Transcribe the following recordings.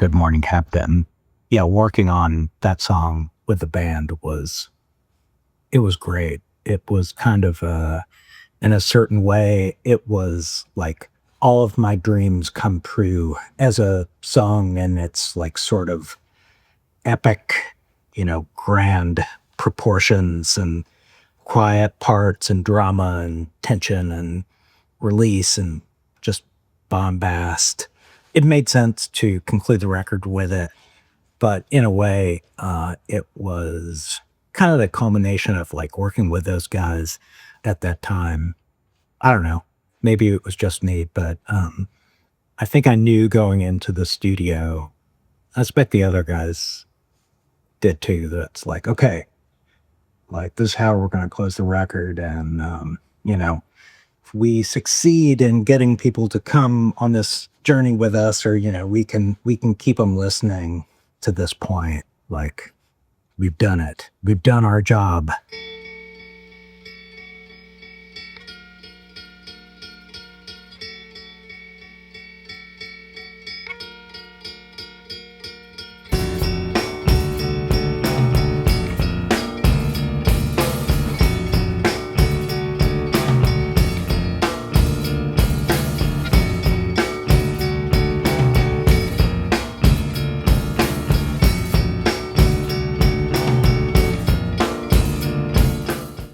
Good Morning Captain. Yeah, working on that song with the band was great. It was kind of, in a certain way, it was like all of my dreams come true as a song, and it's like sort of epic, grand proportions and quiet parts and drama and tension and release and just bombast. It made sense to conclude the record with it, but in a way, it was kind of the culmination of like working with those guys at that time. I don't know. Maybe it was just me, but I think I knew going into the studio. I expect the other guys did too. That's like, okay, like this is how we're going to close the record, and if we succeed in getting people to come on this journey with us, or we can keep them listening to this point, like we've done it. We've done our job.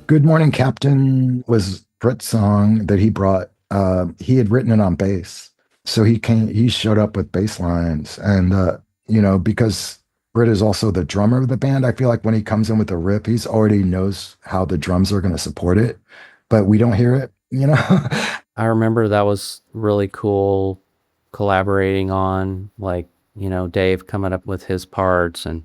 Good Morning Captain was Britt's song that he brought. He had written it on bass. So he showed up with bass lines. And, because Britt is also the drummer of the band, I feel like when he comes in with a riff, he's already knows how the drums are going to support it, but we don't hear it, I remember that was really cool collaborating on, like, Dave coming up with his parts and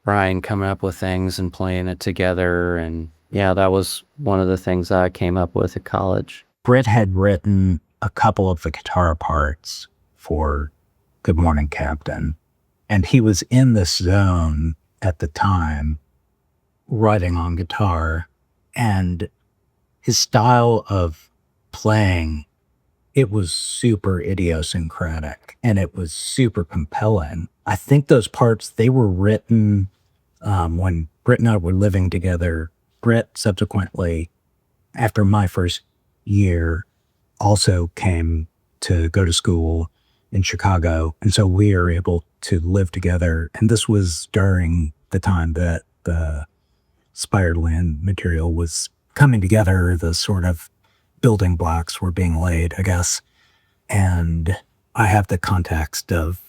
Brian coming up with things and playing it together. And yeah, that was one of the things I came up with at college. Britt had written a couple of the guitar parts for Good Morning Captain, and he was in this zone at the time, writing on guitar, and his style of playing, it was super idiosyncratic, and it was super compelling. I think those parts, they were written when Britt and I were living together. Britt subsequently, after my first year, also came to go to school in Chicago. And so we were able to live together. And this was during the time that the Spiderland material was coming together. The sort of building blocks were being laid, I guess. And I have the context of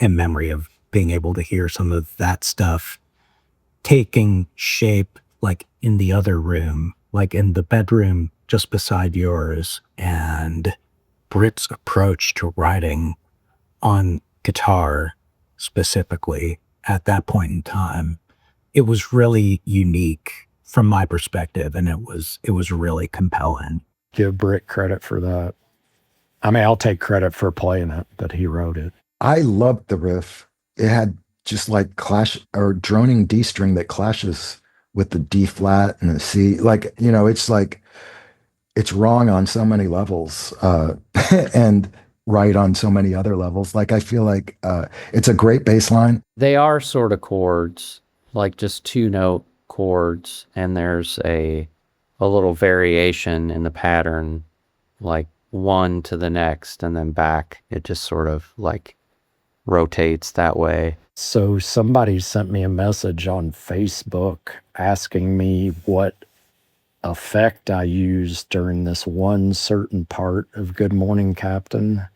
in memory of being able to hear some of that stuff taking shape, like in the other room, like in the bedroom just beside yours. And Britt's approach to writing on guitar specifically at that point in time, it was really unique from my perspective, and it was really compelling. Give Britt credit for that. I mean, I'll take credit for playing it, but he wrote it. I loved the riff. It had just like clash or droning D string that clashes with the D flat and the C. Like, it's like, it's wrong on so many levels, and right on so many other levels. Like, I feel like it's a great bass line. They are sort of chords, like just 2-note chords, and there's a little variation in the pattern, like one to the next and then back. It just sort of like rotates that way. So somebody sent me a message on Facebook asking me what effect I used during this one certain part of Good Morning Captain.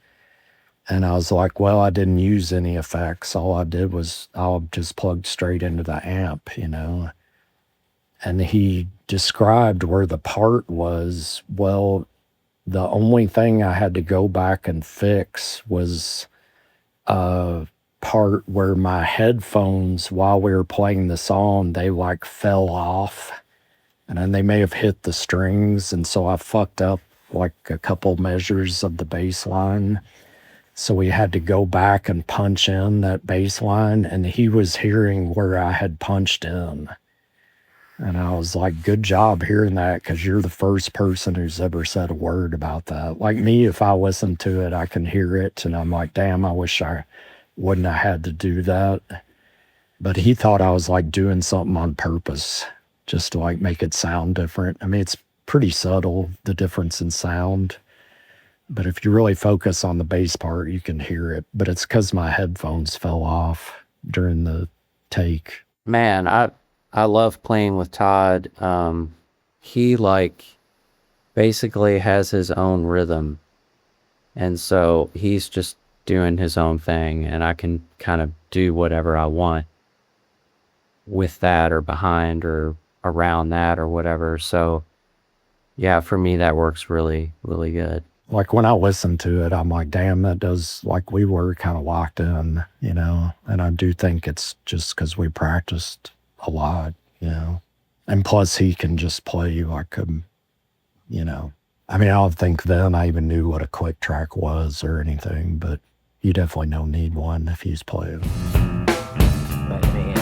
And I was like, well, I didn't use any effects. All I did was I'll just plug straight into the amp, And he described where the part was. Well, the only thing I had to go back and fix was a part where my headphones, while we were playing the song, they like fell off. And then they may have hit the strings. And so I fucked up like a couple measures of the bass line. So we had to go back and punch in that bass line. And he was hearing where I had punched in. And I was like, good job hearing that, because you're the first person who's ever said a word about that. Like me, if I listen to it, I can hear it, and I'm like, damn, I wish I wouldn't have had to do that. But he thought I was like doing something on purpose just to like make it sound different. I mean, it's pretty subtle, the difference in sound. But if you really focus on the bass part, you can hear it. But it's because my headphones fell off during the take. Man, I love playing with Todd. He like basically has his own rhythm. And so he's just doing his own thing, and I can kind of do whatever I want with that or behind or around that or whatever. So yeah, for me, that works really, really good. Like when I listen to it, I'm like, damn, that does, like we were kind of locked in, you know? And I do think it's just because we practiced a lot, you know? And plus he can just play like a, you know, I mean, I don't think then I even knew what a click track was or anything, but you definitely don't need one if he's playing. Let me in.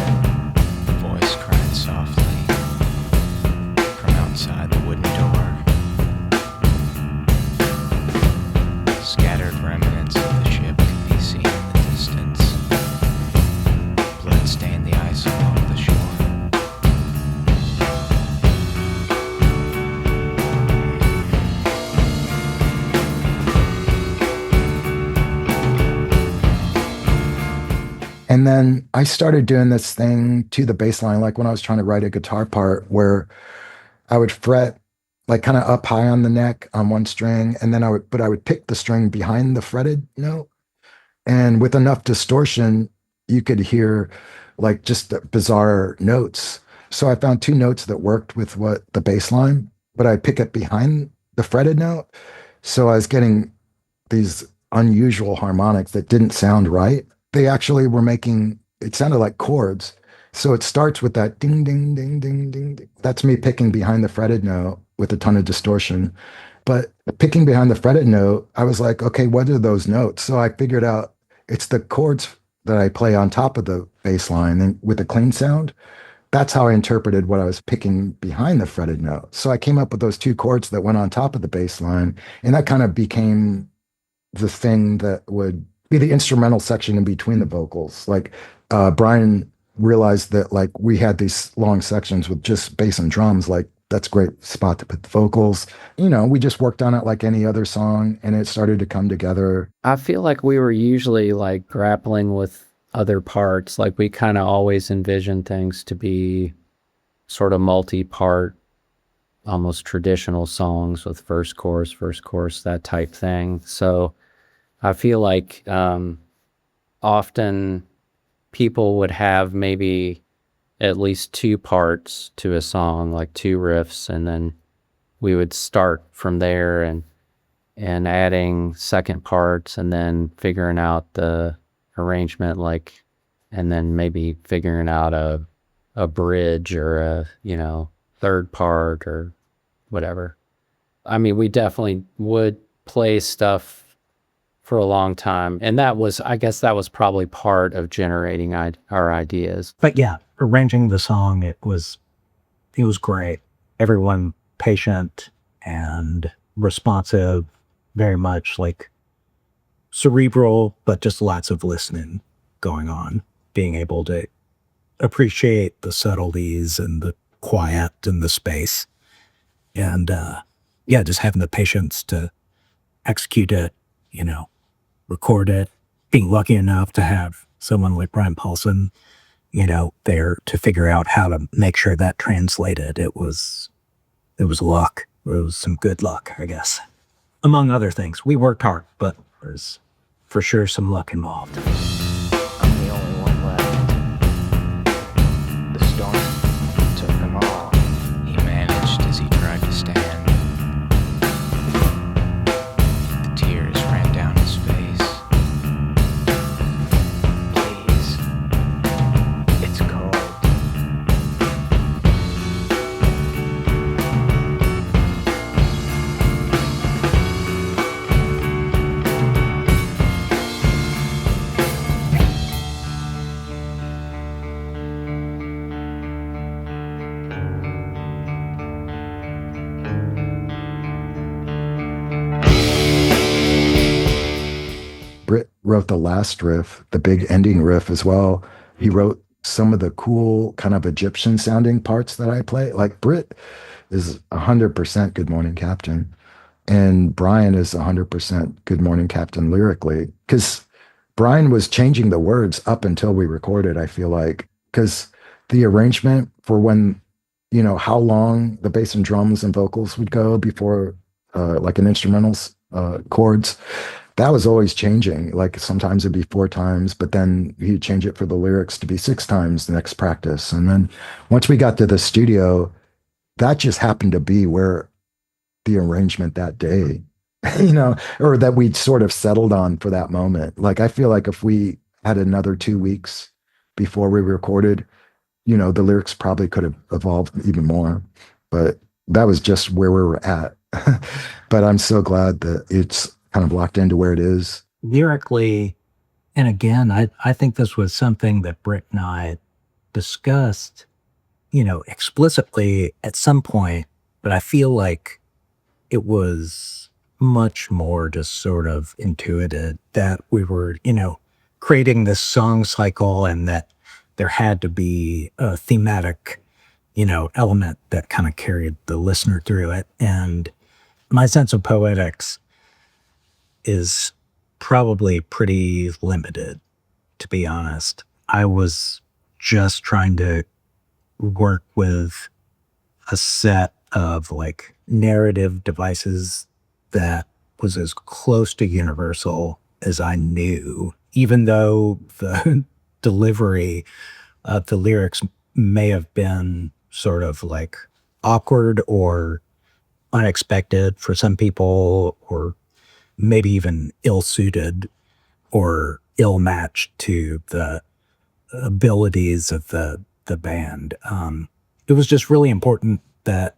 The voice cried softly from outside the wooden door. Scattered remnants of the ship could be seen in the distance. Blood stained the ice along the shore. And then I started doing this thing to the bass line, like when I was trying to write a guitar part where I would fret like kind of up high on the neck on one string, and then I would pick the string behind the fretted note. And with enough distortion, you could hear like just bizarre notes. So I found two notes that worked with what the bass line, but I pick it behind the fretted note. So I was getting these unusual harmonics that didn't sound right. They actually were making, it sounded like chords. So it starts with that ding, ding, ding, ding, ding, ding. That's me picking behind the fretted note with a ton of distortion. But picking behind the fretted note, I was like, okay, what are those notes? So I figured out it's the chords that I play on top of the bass line and with a clean sound. That's how I interpreted what I was picking behind the fretted note. So I came up with those two chords that went on top of the bass line, and that kind of became the thing that would be the instrumental section in between the vocals. Like Brian realized that like we had these long sections with just bass and drums, like that's a great spot to put the vocals. You know, we just worked on it like any other song, and it started to come together. I feel like we were usually like grappling with other parts. Like we kind of always envisioned things to be sort of multi-part, almost traditional songs with verse, chorus, that type thing. So I feel like often people would have maybe at least two parts to a song, like two riffs, and then we would start from there and adding second parts and then figuring out the arrangement, like, and then maybe figuring out a bridge or a, you know, third part or whatever. I mean, we definitely would play stuff for a long time. And that was, I guess that was probably part of generating our ideas. But yeah, arranging the song, it was great. Everyone patient and responsive, very much like cerebral, but just lots of listening going on, being able to appreciate the subtleties and the quiet and the space. And yeah, just having the patience to execute it, you know, record it, being lucky enough to have someone like Brian Paulson, you know, there to figure out how to make sure that translated. It was luck. It was some good luck, I guess. Among other things, we worked hard, but there's for sure some luck involved. I'm the only one left. The storm took them all. He managed as he tried to stand. The tears ran down his face. Please, it's cold. wrote the last riff, the big ending riff as well. He wrote some of the cool kind of Egyptian sounding parts that I play. Like Britt is 100% Good Morning Captain, and Brian is 100% Good Morning Captain lyrically. Because Brian was changing the words up until we recorded, I feel like, because the arrangement for when, how long the bass and drums and vocals would go before like an instrumental's chords, that was always changing. Like sometimes it'd be 4 times, but then he'd change it for the lyrics to be 6 times the next practice. And then once we got to the studio, that just happened to be where the arrangement that day, or that we'd sort of settled on for that moment. Like I feel like if we had another 2 weeks before we recorded, the lyrics probably could have evolved even more. But that was just where we were at. But I'm so glad that it's kind of locked into where it is. Lyrically, and again, I think this was something that Britt and I discussed, explicitly at some point, but I feel like it was much more just sort of intuited that we were, creating this song cycle and that there had to be a thematic, element that kind of carried the listener through it. And my sense of poetics is probably pretty limited, to be honest. I was just trying to work with a set of like narrative devices that was as close to universal as I knew, even though the delivery of the lyrics may have been sort of like awkward or unexpected for some people, or maybe even ill-suited or ill-matched to the abilities of the band. It was just really important that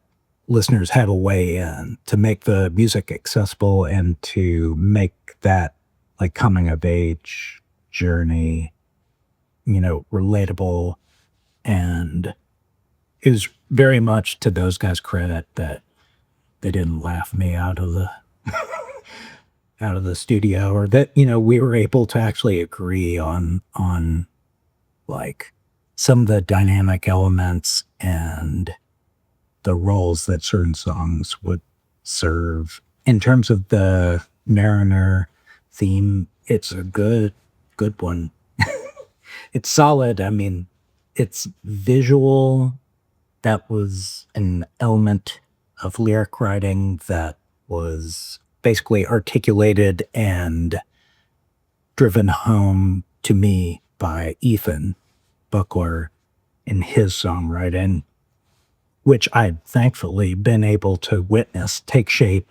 listeners have a way in to make the music accessible and to make that like coming of age journey, relatable. And it was very much to those guys' credit that they didn't laugh me out of the out of the studio, or that, we were able to actually agree on like some of the dynamic elements and the roles that certain songs would serve. In terms of the Mariner theme, it's a good one. It's solid. I mean, it's visual. That was an element of lyric writing that was basically articulated and driven home to me by Ethan Buckler in his songwriting, which I'd thankfully been able to witness take shape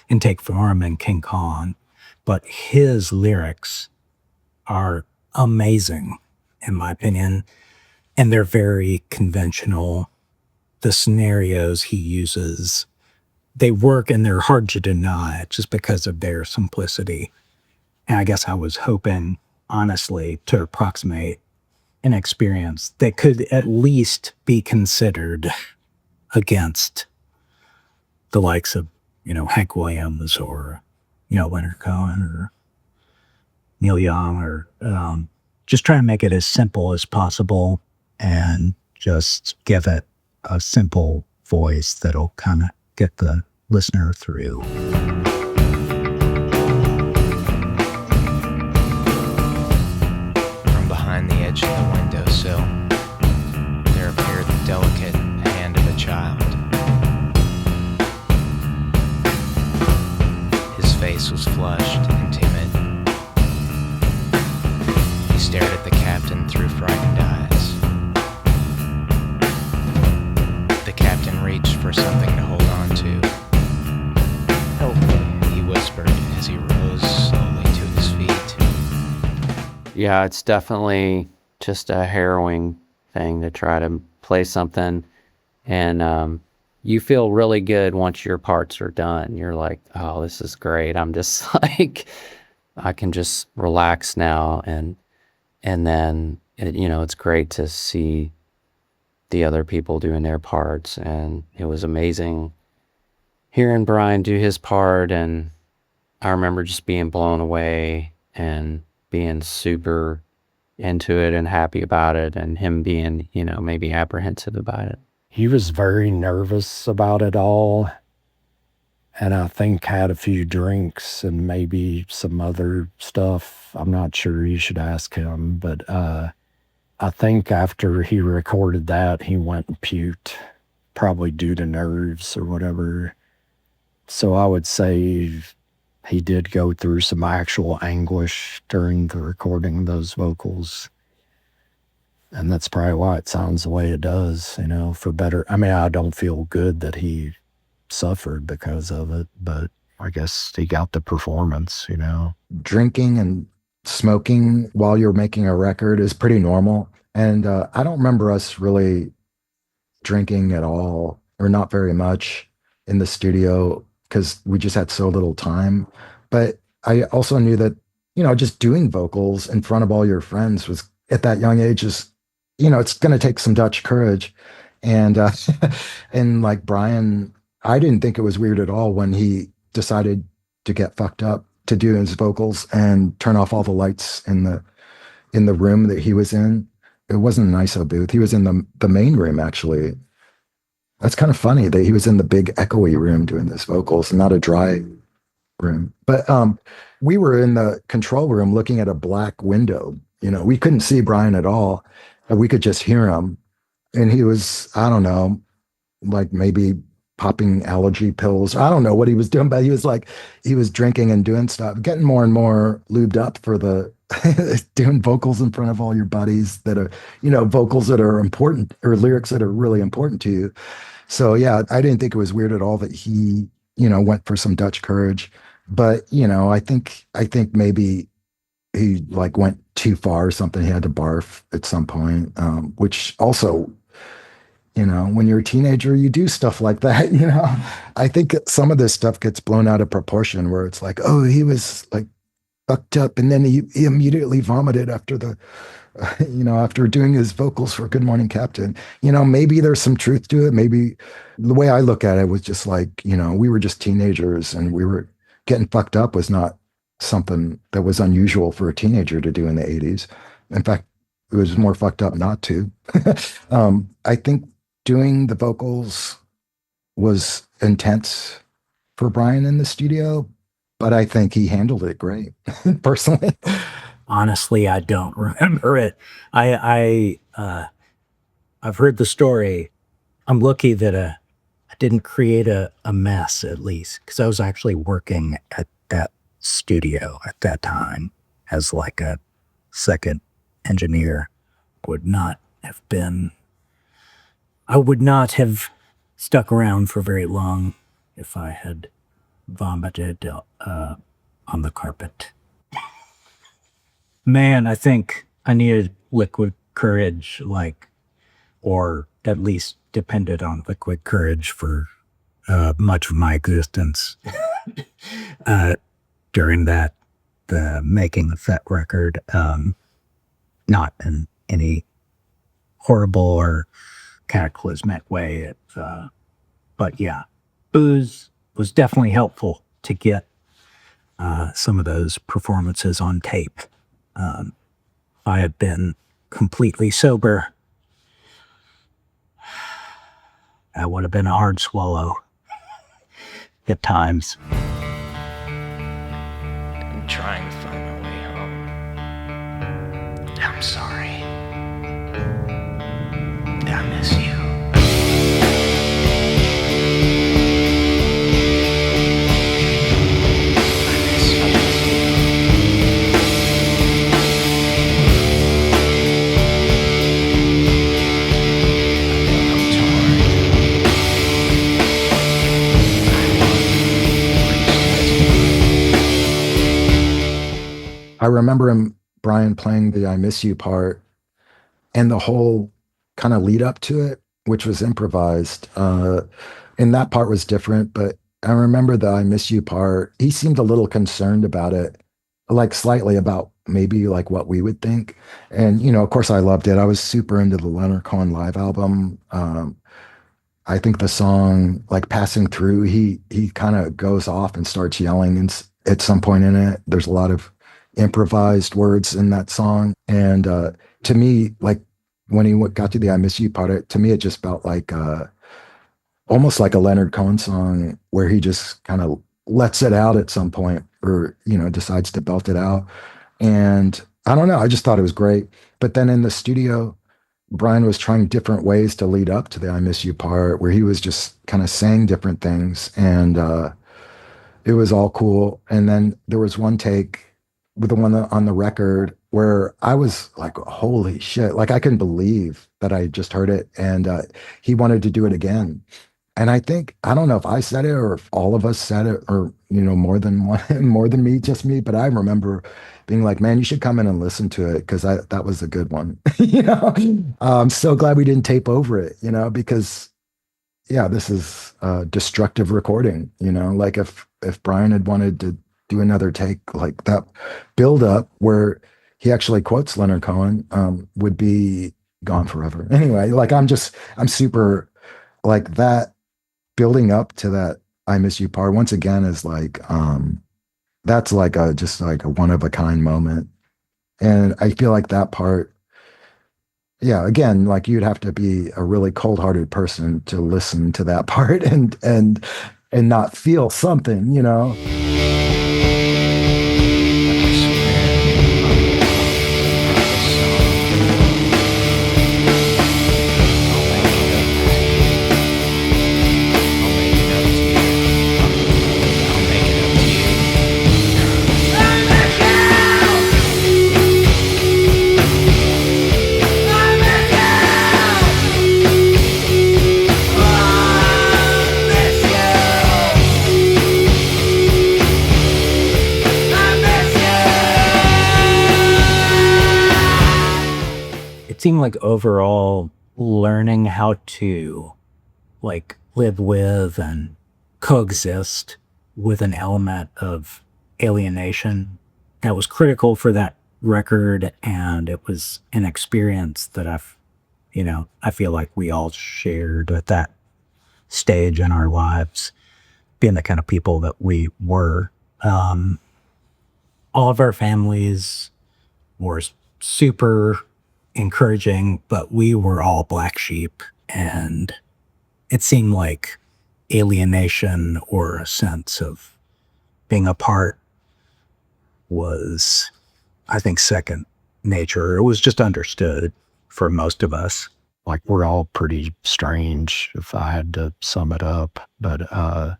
and take form in King Kong. But his lyrics are amazing, in my opinion, and they're very conventional. The scenarios he uses, they work and they're hard to deny just because of their simplicity. And I guess I was hoping, honestly, to approximate an experience that could at least be considered against the likes of, Hank Williams or, Leonard Cohen or Neil Young, or just try to make it as simple as possible and just give it a simple voice that'll kind of get the listener through. From behind the edge of the windowsill, there appeared the delicate hand of a child. His face was flushed and timid. He stared at the captain through frightened eyes. The captain reached for something to hold on to. "Help me," he whispered as he rose slowly to his feet. Yeah, it's definitely just a harrowing thing to try to play something, and you feel really good once your parts are done. You're like, oh, this is great. I'm just like, I can just relax now, and then it's great to see the other people doing their parts, and it was amazing hearing Brian do his part, and I remember just being blown away, and being super into it and happy about it, and him being, maybe apprehensive about it. He was very nervous about it all, and I think had a few drinks and maybe some other stuff. I'm not sure, you should ask him, but I think after he recorded that, he went and puked, probably due to nerves or whatever. So I would say he did go through some actual anguish during the recording of those vocals. And that's probably why it sounds the way it does, for better. I mean, I don't feel good that he suffered because of it, but I guess he got the performance, Drinking and smoking while you're making a record is pretty normal. And I don't remember us really drinking at all, or not very much in the studio, because we just had so little time. But I also knew that, just doing vocals in front of all your friends was, at that young age, is, it's going to take some Dutch courage. And and like Brian, I didn't think it was weird at all when he decided to get fucked up to do his vocals and turn off all the lights in the room that he was in. It wasn't an ISO booth. He was in the main room, actually. That's kind of funny that he was in the big echoey room doing his vocals, not a dry room. But we were in the control room looking at a black window. We couldn't see Brian at all. We could just hear him. And he was, I don't know, like maybe popping allergy pills. I don't know what he was doing, but he was drinking and doing stuff, getting more and more lubed up for the doing vocals in front of all your buddies that are, vocals that are important, or lyrics that are really important to you. So yeah, I didn't think it was weird at all that he, went for some Dutch courage. But, I think maybe he went too far or something. He had to barf at some point, which also, when you're a teenager, you do stuff like that, I think some of this stuff gets blown out of proportion, where it's like, oh, he was fucked up, and then he immediately vomited after after doing his vocals for Good Morning Captain. Maybe there's some truth to it. Maybe the way I look at it was just we were just teenagers, and we were getting fucked up was not something that was unusual for a teenager to do in the 80s. In fact, it was more fucked up not to. I think doing the vocals was intense for Brian in the studio, but I think he handled it great, personally. Honestly, I don't remember it. I've heard the story. I'm lucky that I didn't create a mess, at least, because I was actually working at that studio at that time as a second engineer. I would not have stuck around for very long if I had vomited on the carpet. Man, I think I needed liquid courage, or at least depended on liquid courage for much of my existence during the making of that record. Not in any horrible or cataclysmic way. But yeah, booze was definitely helpful to get some of those performances on tape. If I had been completely sober, that would have been a hard swallow at times. I'm trying to find my way home. I'm sorry. I miss you. I remember Brian playing the I Miss You part and the whole kind of lead up to it, which was improvised. And that part was different, but I remember the I Miss You part. He seemed a little concerned about it, slightly about maybe what we would think. And, of course I loved it. I was super into the Leonard Cohen live album. I think the song, Passing Through, he kind of goes off and starts yelling at some point in it. There's a lot of improvised words in that song. And to me, like when he got to the I Miss You part, to me, it just felt like almost like a Leonard Cohen song where he just kind of lets it out at some point or, decides to belt it out. And I don't know, I just thought it was great. But then in the studio, Brian was trying different ways to lead up to the I Miss You part where he was just kind of saying different things. And it was all cool. And then there was one take with the one on the record where I was like, holy shit. Like I couldn't believe that I just heard it. And he wanted to do it again. And I think, I don't know if I said it or if all of us said it or, more than one, more than me, just me. But I remember being like, man, you should come in and listen to it because that was a good one. I'm so glad we didn't tape over it, because yeah, this is destructive recording, like if Brian had wanted to do another take, like that build up where he actually quotes Leonard Cohen would be gone forever. Anyway, like I'm super like that building up to that I Miss You part once again is like that's like just like a one of a kind moment. And I feel like that part, yeah, again, like you'd have to be a really cold-hearted person to listen to that part and not feel something, It seemed like overall learning how to like live with and coexist with an element of alienation that was critical for that record, and it was an experience that I feel like we all shared at that stage in our lives, being the kind of people that we were. All of our families were super encouraging, but we were all black sheep, and it seemed like alienation or a sense of being apart was, I think, second nature. It was just understood for most of us. Like we're all pretty strange if I had to sum it up. But I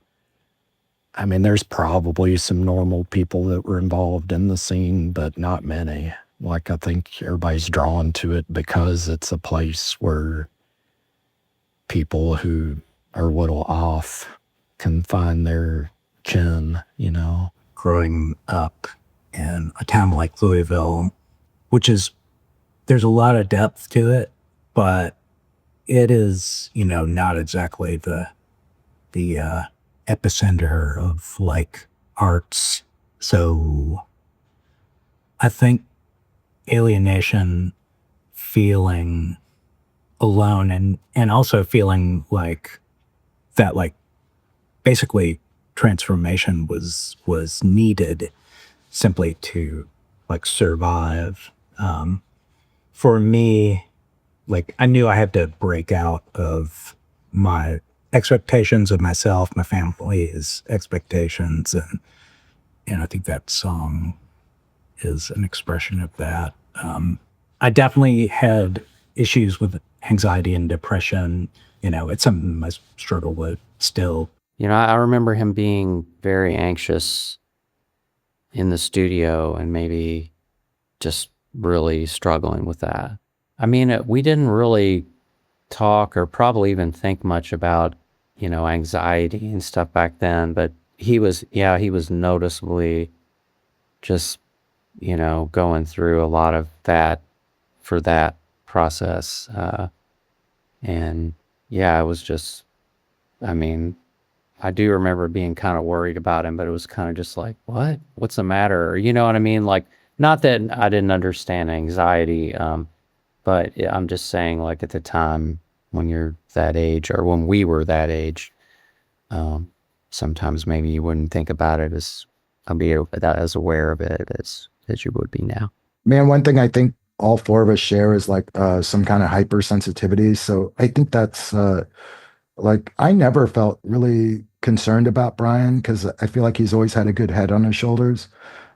mean, there's probably some normal people that were involved in the scene, but not many. Like I think everybody's drawn to it because it's a place where people who are a little off can find their chin, Growing up in a town like Louisville, there's a lot of depth to it, but it is, not exactly the epicenter of like arts. So I think alienation, feeling alone, and also feeling like that, like basically transformation was needed simply to like survive. For me, like I knew I had to break out of my expectations of myself, my family's expectations, and I think that song is an expression of that. I definitely had issues with anxiety and depression. It's something I struggle with still. I remember him being very anxious in the studio and maybe just really struggling with that. I mean, we didn't really talk or probably even think much about, anxiety and stuff back then, but he was noticeably just, going through a lot of that for that process. And yeah, it was just, I mean, I do remember being kind of worried about him, but it was kind of just like, what's the matter? Or, you know what I mean? Like, not that I didn't understand anxiety, but I'm just saying, like, at the time when you're that age, or when we were that age, sometimes maybe you wouldn't think about it as, be as aware of it as as you would be now. Man, one thing I think all four of us share is like some kind of hypersensitivity. So I think that's like I never felt really concerned about Brian because I feel like he's always had a good head on his shoulders.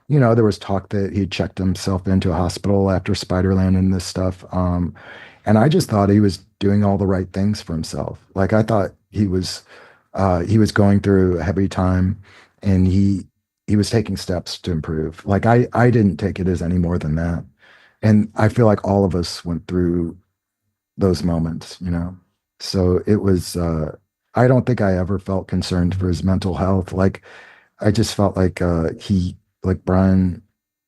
You know, there was talk that he checked himself into a hospital after Spiderland and this stuff. And I just thought he was doing all the right things for himself. Like I thought he was going through a heavy time, and he was taking steps to improve. Like I didn't take it as any more than that. And I feel like all of us went through those moments, you know. So it was I don't think I ever felt concerned for his mental health. Like I just felt like like Brian,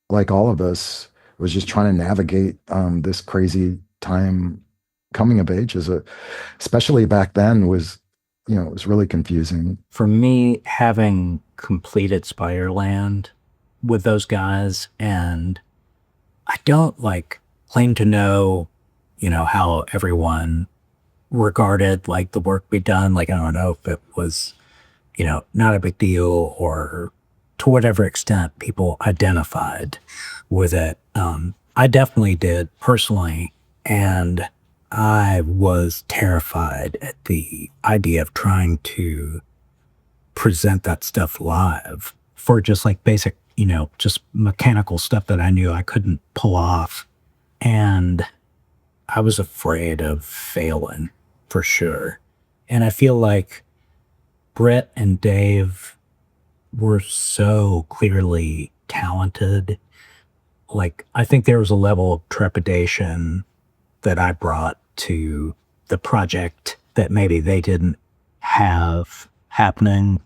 like all of us, was just trying to navigate this crazy time coming of age especially back then was, you know, it was really confusing. For me, having completed Spiderland with those guys, and I don't like claim to know, you know, how everyone regarded like the work we'd done. Like, I don't know if it was, you know, not a big deal or to whatever extent people identified with it. I definitely did personally. And I was terrified at the idea of trying to present that stuff live for just like basic, you know, just mechanical stuff that I knew I couldn't pull off. And I was afraid of failing for sure. And I feel like Britt and Dave were so clearly talented. Like, I think there was a level of trepidation that I brought to the project that maybe they didn't have happening.